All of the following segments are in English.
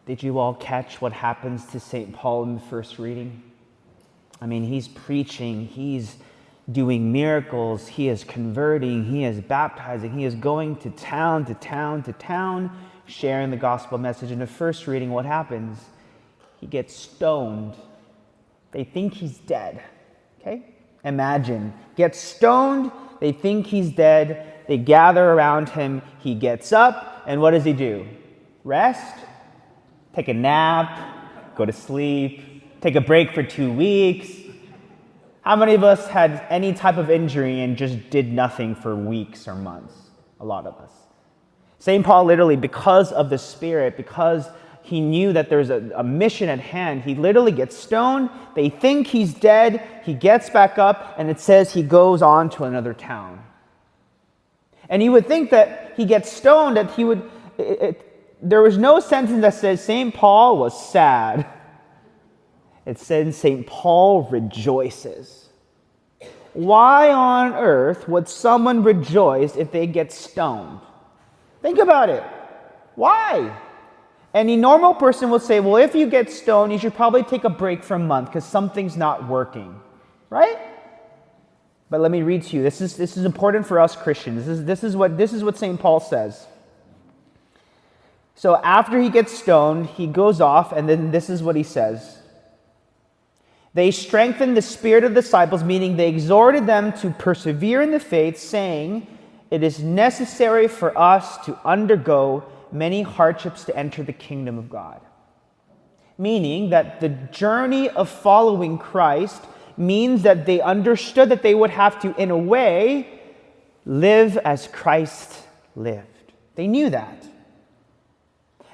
Did you all catch what happens to St. Paul in the first reading? I mean, he's preaching, he's doing miracles, he is converting, he is baptizing, he is going to town, sharing the gospel message. In the first reading, what happens? He gets stoned. They think he's dead. Okay? Imagine. Gets stoned, they think he's dead, they gather around him, he gets up, and what does he do? Rest? Take a nap? Go to sleep? Take a break for 2 weeks? How many of us had any type of injury and just did nothing for weeks or months? A lot of us. St. Paul literally, because of the Spirit, because he knew that there's a mission at hand, he literally gets stoned. They think he's dead. He gets back up, and it says he goes on to another town. And you would think that he gets stoned, that he would... there was no sentence that says St. Paul was sad. It said St. Paul rejoices. Why on earth would someone rejoice if they get stoned? Think about it. Why? Any normal person will say, well, if you get stoned, you should probably take a break for a month because something's not working. Right? But let me read to you. This is important for us Christians. This is what St. Paul says. So after he gets stoned, he goes off, and then this is what he says. They strengthened the spirit of the disciples, meaning they exhorted them to persevere in the faith, saying, it is necessary for us to undergo many hardships to enter the kingdom of God. Meaning that the journey of following Christ means that they understood that they would have to, in a way, live as Christ lived. They knew that.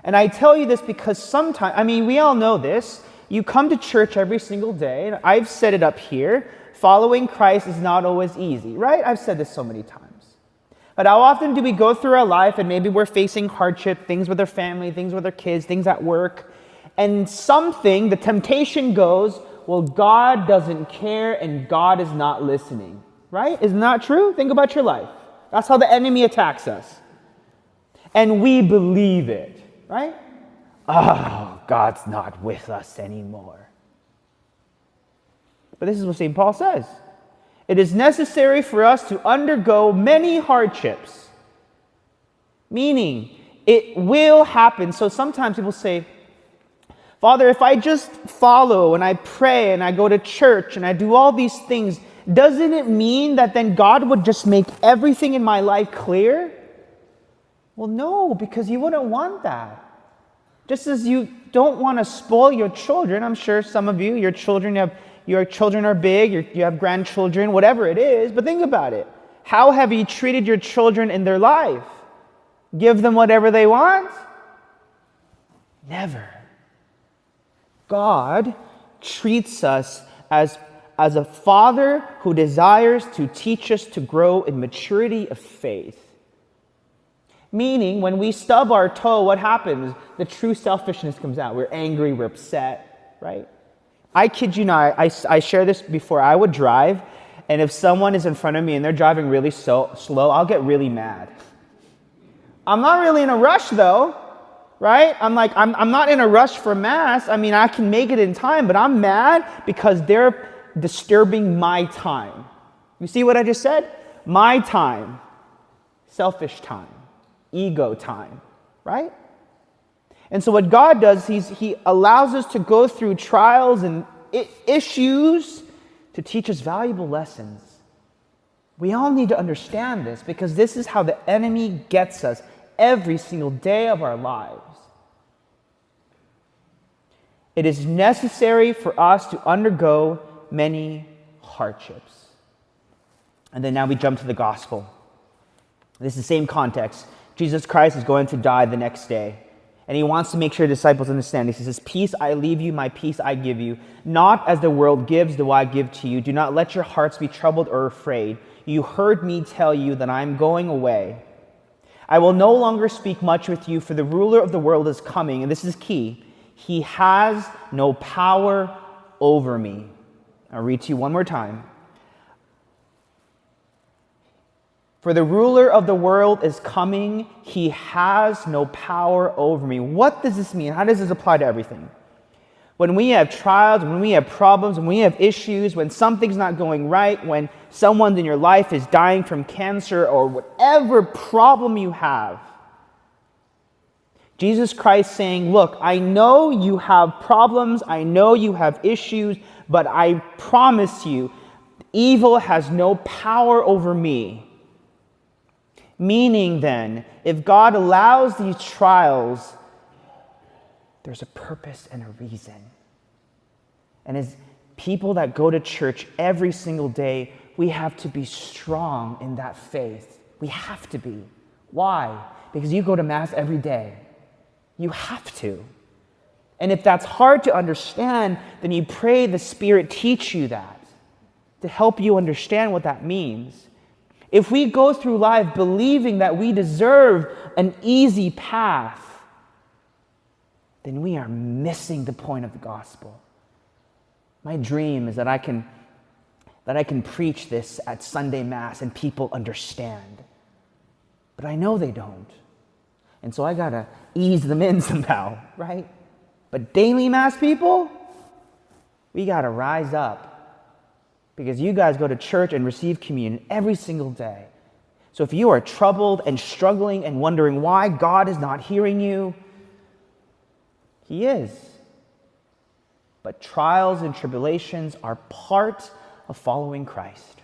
And I tell you this because sometimes, we all know this. You come to church every single day, and I've said it up here, following Christ is not always easy, right? I've said this so many times. But how often do we go through our life and maybe we're facing hardship, things with our family, things with our kids, things at work, and the temptation goes, well, God doesn't care and God is not listening, right? Isn't that true? Think about your life. That's how the enemy attacks us. And we believe it, right? Oh, God's not with us anymore. But this is what St. Paul says. It is necessary for us to undergo many hardships. Meaning, it will happen. So sometimes people say, Father, if I just follow and I pray and I go to church and I do all these things, doesn't it mean that then God would just make everything in my life clear? Well, no, because you wouldn't want that. Just as you don't want to spoil your children, I'm sure some of you, your children are big, you have grandchildren, whatever it is, but think about it. How have you treated your children in their life? Give them whatever they want? Never. God treats us as a father who desires to teach us to grow in maturity of faith. Meaning, when we stub our toe, what happens? The true selfishness comes out. We're angry, we're upset, right? I kid you not, I shared this before. I would drive, and if someone is in front of me and they're driving really slow, I'll get really mad. I'm not really in a rush, though, right? I'm not in a rush for Mass. I can make it in time, but I'm mad because they're disturbing my time. You see what I just said? My time. Selfish time. Ego time, right? And so what God does, he allows us to go through trials and issues to teach us valuable lessons. We all need to understand this because this is how the enemy gets us every single day of our lives. It is necessary for us to undergo many hardships. And then now we jump to the gospel. This is the same context. Jesus Christ is going to die the next day. And he wants to make sure disciples understand. He says, peace I leave you, my peace I give you. Not as the world gives do I give to you. Do not let your hearts be troubled or afraid. You heard me tell you that I am going away. I will no longer speak much with you, for the ruler of the world is coming. And this is key. He has no power over me. I'll read to you one more time. For the ruler of the world is coming. He has no power over me. What does this mean? How does this apply to everything? When we have trials, when we have problems, when we have issues, when something's not going right, when someone in your life is dying from cancer or whatever problem you have, Jesus Christ saying, look, I know you have problems, I know you have issues, but I promise you, evil has no power over me. Meaning then, if God allows these trials, there's a purpose and a reason. And as people that go to church every single day, we have to be strong in that faith. We have to be. Why? Because you go to Mass every day. You have to. And if that's hard to understand, then you pray the Spirit teach you that, to help you understand what that means. If we go through life believing that we deserve an easy path, then we are missing the point of the gospel. My dream is that I can preach this at Sunday Mass and people understand. But I know they don't. And so I gotta ease them in somehow, right? But daily Mass people, we gotta rise up. Because you guys go to church and receive communion every single day. So if you are troubled and struggling and wondering why God is not hearing you, He is. But trials and tribulations are part of following Christ.